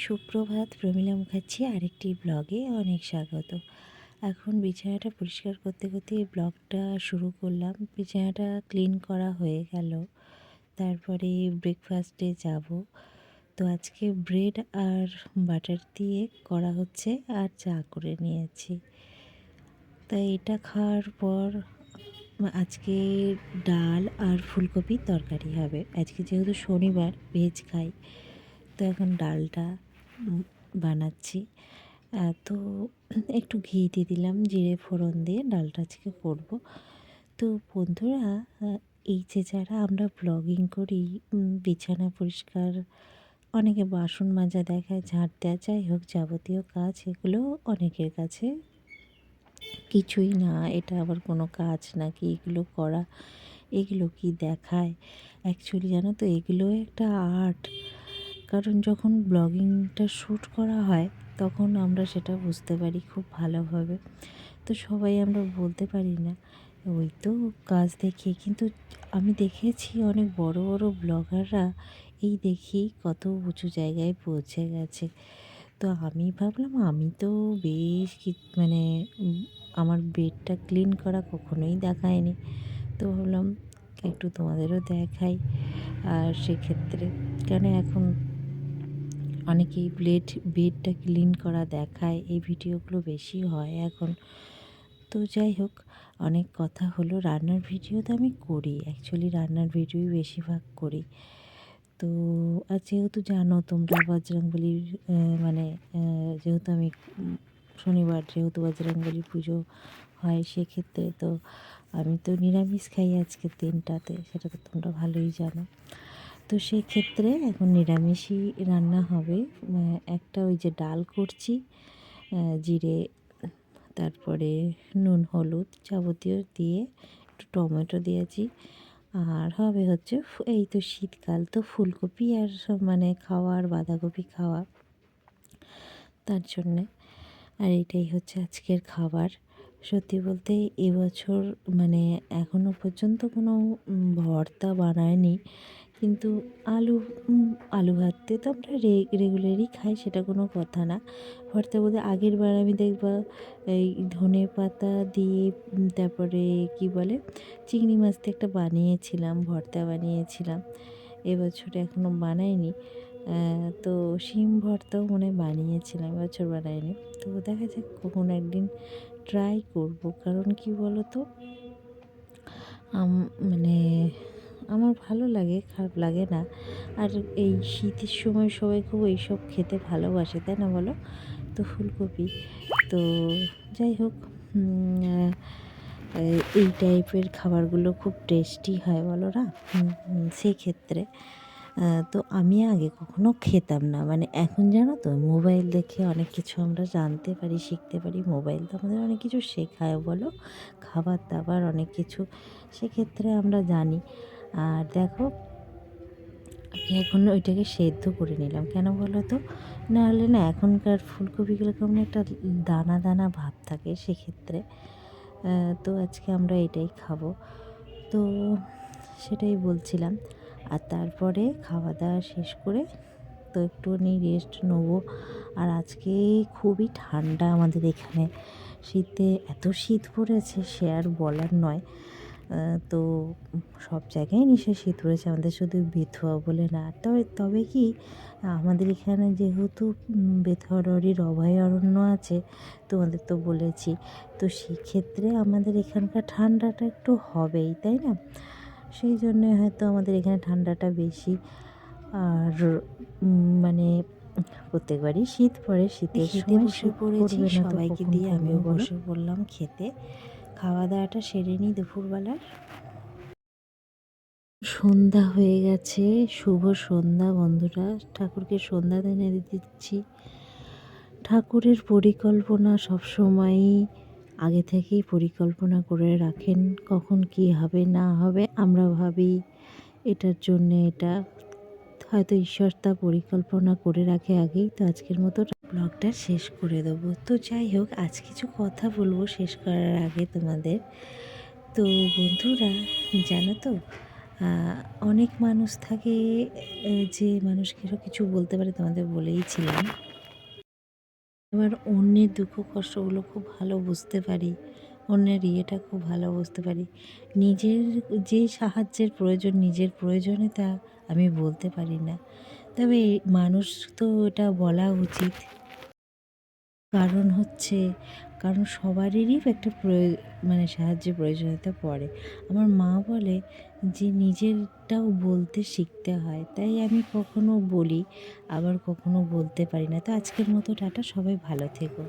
সুপ্রভাত। প্রমীলা মুখার্জি আরেকটি ব্লগে অনেক স্বাগত। এখন বিছানাটা পরিষ্কার করতে করতে এই ব্লগটা শুরু করলাম। বিছানাটা ক্লিন করা হয়ে গেল, তারপরে ব্রেকফাস্টে যাব। তো আজকে ব্রেড আর বাটার দিয়ে করা হচ্ছে, আর চা করে নিয়েছি। তাই এটা খাওয়ার পর আজকে ডাল আর ফুলকপির তরকারি হবে। আজকে যেহেতু শনিবার, ভেজ খাই, তো এখন ডালটা বানাচ্ছি। তো একটু ঘি দিয়ে দিলাম, জিরে ফোড়ন দিয়ে ডালটা আজকে করব। তো বন্ধুরা, এই যে যারা আমরা ব্লগিং করি, বিছানা পরিষ্কার, অনেকে বাসন মাজা দেখায়, ঝাঁট দেওয়া, যাই হোক যাবতীয় কাজ, এগুলো অনেকের কাছে কিছুই না। এটা আবার কোনো কাজ নাকি এগুলো করা, এগুলো কি দেখায়? অ্যাকচুয়ালি জানো তো, এগুলো একটা আর্ট। কারণ যখন ব্লগিংটা শ্যুট করা হয় তখন আমরা সেটা বুঝতে পারি খুব ভালোভাবে। তো সবাই আমরা বলতে পারি না ওই তো কাজ দেখি, কিন্তু আমি দেখেছি অনেক বড় বড় ব্লগাররা এই দেখি কত উঁচু জায়গায় পৌঁছে গেছে। তো আমি ভাবলাম আমি তো বেশ মানে আমার বেডটা ক্লিন করা কখনোই দেখায়নি, তো ভাবলাম একটু তোমাদেরও দেখাই। আর সেক্ষেত্রে কেন এখন অনেকেই বেডটা ক্লিন করা দেখায়, এই ভিডিওগুলো বেশি হয় এখন। তো যাই হোক, অনেক কথা হলো। রান্নার ভিডিও তো আমি করি, অ্যাকচুয়ালি রান্নার ভিডিওই বেশিরভাগ করি। তো আর যেহেতু জানো তোমরা বজরংবলীর মানে যেহেতু আমি শনিবার যেহেতু বজরংবলী পুজো হয়, সেক্ষেত্রে তো আমি তো নিরামিষ খাই আজকের দিনটাতে, সেটা তো তোমরা ভালোই জানো। তো সেই ক্ষেত্রে এখন নিরামিষই রান্না হবে। একটা ওই যে ডাল করছি, জিরে, তারপরে নুন হলুদ যাবতীয় দিয়ে, একটু টমেটো দিয়েছি। আর হবে হচ্ছে এই তো শীতকাল, তো ফুলকপি আর মানে খাওয়া, আর বাঁধাকপি খাওয়া, তার জন্যে। আর এটাই হচ্ছে আজকের খাবার। সত্যি বলতে এবছর মানে এখনও পর্যন্ত কোনো ভর্তা বানায়নি, কিন্তু আলু আলু ভাতে তো আমরা রেগুলারই খাই, সেটা কোনো কথা না। ভর্তা বলতে আগের বার আমি দেখবা এই ধনে পাতা দিয়ে তারপরে কি বলে চিংড়ি মাছ দিয়ে একটা বানিয়েছিলাম, ভর্তা বানিয়েছিলাম। এবছরে এখনও বানাইনি। তো শিম ভর্তাও মনে হয় বানিয়েছিলাম, এবছর বানাইনি। তো দেখা যাক কখন একদিন ট্রাই করব। কারণ কি বলো তো, মানে আমার ভালো লাগে, খারাপ লাগে না। আর এই শীতের সময় সবাই খুব এইসব খেতে ভালোবাসে, তাই না বলো? তো ফুলকপি, তো যাই হোক, এই টাইপের খাবারগুলো খুব টেস্টি হয় বলো না? সেক্ষেত্রে তো আমি আগে কখনো খেতাম না, মানে এখন জানো তো মোবাইল দেখে অনেক কিছু আমরা জানতে পারি, শিখতে পারি। মোবাইল তো আমাদের অনেক কিছু শেখায় বলো, খাবার দাবার অনেক কিছু, সেক্ষেত্রে আমরা জানি। আর দেখো, আমি এখন ওইটাকে সেদ্ধ করে নিলাম, কেন বলো তো? নাহলে না এখনকার ফুলকপিগুলো কেমন একটা দানা দানা ভাব থাকে, সেক্ষেত্রে তো আজকে আমরা এটাই খাবো। তো সেটাই বলছিলাম। আর তারপরে খাওয়া দাওয়া শেষ করে তো একটুখানি রেস্ট নেবো। আর আজকে খুবই ঠান্ডা আমাদের এখানে, শীতে এত শীত পড়েছে সে আর বলার নয়। তো সব জায়গায় নিশ্চয়ই শীত পড়েছে, আমাদের শুধু বেথুয়া বলে না। তবে কি আমাদের এখানে যেহেতু বেথুয়ারই অভয়ারণ্য আছে, তোমাদের তো বলেছি, তো সেক্ষেত্রে আমাদের এখানকার ঠান্ডাটা একটু হবেই, তাই না? সেই জন্যে হয়তো আমাদের এখানে ঠান্ডাটা বেশি। আর মানে প্রত্যেকবারই শীত পড়ে, শীতের সময় বসে পড়েছি সবাইকে দিয়ে, আমিও বসে পড়লাম খেতে। খাওয়া দাওয়াটা সেরে নিই দুপুরবেলার। সন্ধ্যা হয়ে গেছে, শুভ সন্ধ্যা বন্ধুরা। ঠাকুরকে সন্ধ্যা এনে দিচ্ছি। ঠাকুরের পরিকল্পনা সবসময়ই আগে থেকেই পরিকল্পনা করে রাখেন, কখন কি হবে না হবে। আমরা ভাবি এটার জন্যে এটা, হয়তো ঈশ্বর তা পরিকল্পনা করে রাখে আগেই। তো আজকের মতো ব্লগটা শেষ করে দেবো। তো যাই হোক, আজ কিছু কথা বলবো শেষ করার আগে তোমাদের। তো বন্ধুরা, জানো তো আ অনেক মানুষ থাকে যে মানুষকে কিছু বলতে পারে তোমাদের বলেইছিলাম। এবার অন্যের দুঃখ কষ্টগুলো খুব ভালো বুঝতে পারি। অন্যের ইয়েটা খুব ভালো বুঝতে পারি। নিজের যে সাহায্যের প্রয়োজন, নিজের প্রয়োজনে তা আমি বলতে পারি না। তবে মানুষ তো এটা বলা উচিত। কারণ হচ্ছে কারণ সবারেরই একটা মানে সাহায্যের প্রয়োজনীয়তা পড়ে। আমার মা বলে যে নিজেরটাও বলতে শিখতে হয়। তাই আমি কখনো বলি, আবার কখনো বলতে পারি না। তো আজকের মতো টাটা, সবাই ভালো থেকো।